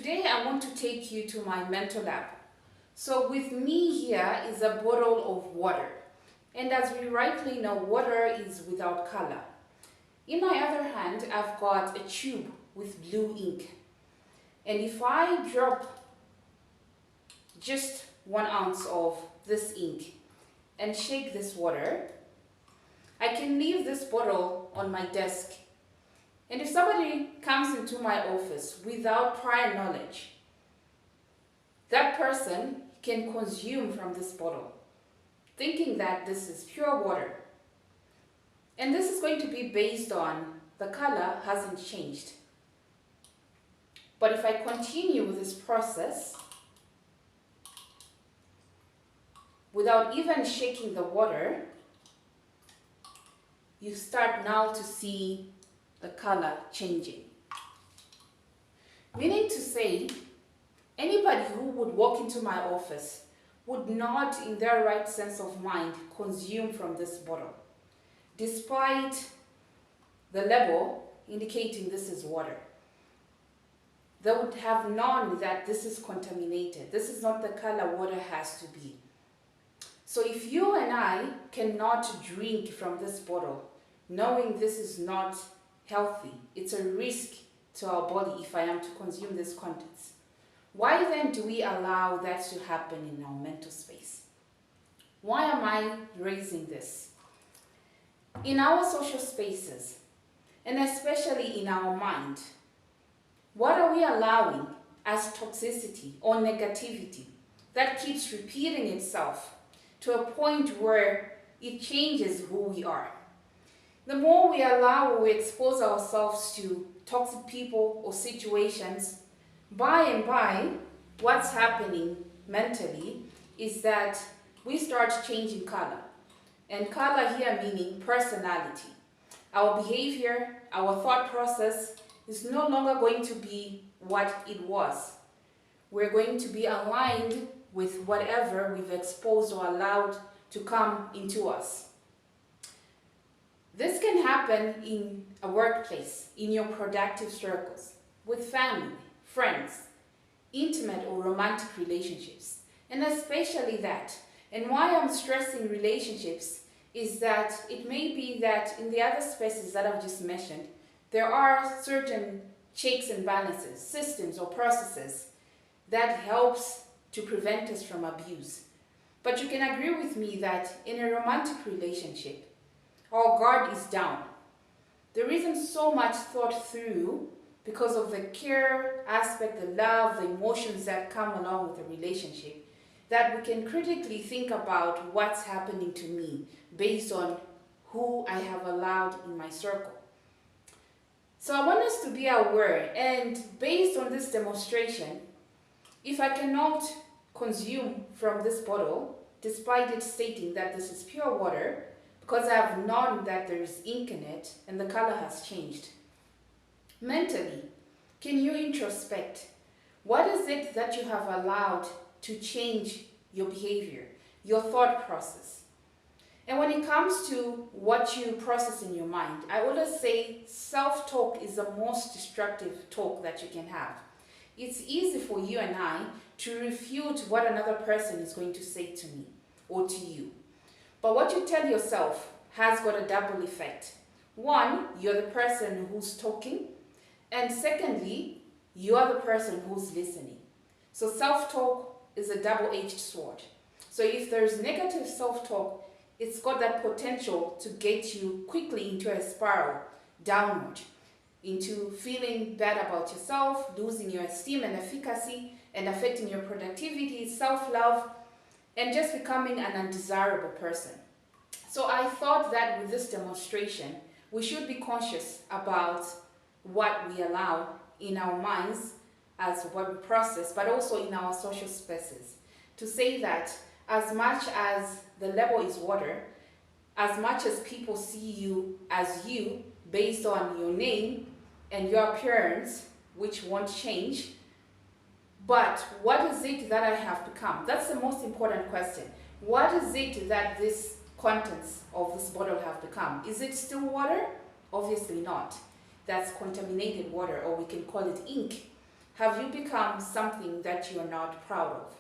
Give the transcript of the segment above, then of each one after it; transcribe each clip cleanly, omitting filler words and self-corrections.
Today I want to take you to my mental lab. So with me here is a bottle of water. And as we rightly know, water is without color. In my other hand, I've got a tube with blue ink. And if I drop just 1 ounce of this ink and shake this water, I can leave this bottle on my desk. And if somebody comes into my office without prior knowledge, that person can consume from this bottle, thinking that this is pure water. And this is going to be based on the color hasn't changed. But if I continue with this process, without even shaking the water, you start now to see the color changing. Meaning to say, anybody who would walk into my office would not, in their right sense of mind, consume from this bottle, despite the label indicating this is water. They would have known that this is contaminated. This is not the color water has to be. So if you and I cannot drink from this bottle, knowing this is not healthy, it's a risk to our body if I am to consume these contents, why then do we allow that to happen in our mental space? Why am I raising this? In our social spaces, and especially in our mind, what are we allowing as toxicity or negativity that keeps repeating itself to a point where it changes who we are? The more we allow or we expose ourselves to toxic people or situations, by and by, what's happening mentally is that we start changing color. And color here meaning personality. Our behavior, our thought process is no longer going to be what it was. We're going to be aligned with whatever we've exposed or allowed to come into us. This can happen in a workplace, in your productive circles, with family, friends, intimate or romantic relationships, and especially that. And why I'm stressing relationships is that it may be that in the other spaces that I've just mentioned, there are certain checks and balances, systems or processes that helps to prevent us from abuse. But you can agree with me that in a romantic relationship, our guard is down. There isn't so much thought through because of the care aspect, the love, the emotions that come along with the relationship, that we can critically think about what's happening to me based on who I have allowed in my circle. So I want us to be aware, and based on this demonstration, if I cannot consume from this bottle, despite it stating that this is pure water, because I have known that there is ink in it and the color has changed. Mentally, can you introspect? What is it that you have allowed to change your behavior, your thought process? And when it comes to what you process in your mind, I always say self-talk is the most destructive talk that you can have. It's easy for you and I to refute what another person is going to say to me or to you. But what you tell yourself has got a double effect. One, you're the person who's talking, and secondly, you are the person who's listening. So self-talk is a double-edged sword. So if there's negative self-talk, it's got that potential to get you quickly into a spiral downward, into feeling bad about yourself, losing your esteem and efficacy, and affecting your productivity, self-love, and just becoming an undesirable person. So I thought that with this demonstration, we should be conscious about what we allow in our minds as what we process, but also in our social spaces. To say that as much as the label is water, as much as people see you as you based on your name and your appearance, which won't change, but what is it that I have become? That's the most important question. What is it that these contents of this bottle have become? Is it still water? Obviously not. That's contaminated water, or we can call it ink. Have you become something that you're not proud of?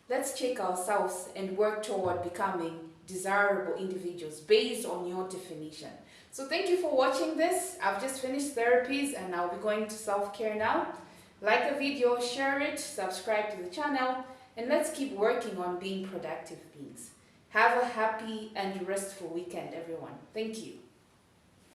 Let's check ourselves and work toward becoming desirable individuals based on your definition. So thank you for watching this. I've just finished therapies and I'll be going to self-care now. Like the video, share it, subscribe to the channel, and let's keep working on being productive beings. Have a happy and restful weekend, everyone. Thank you.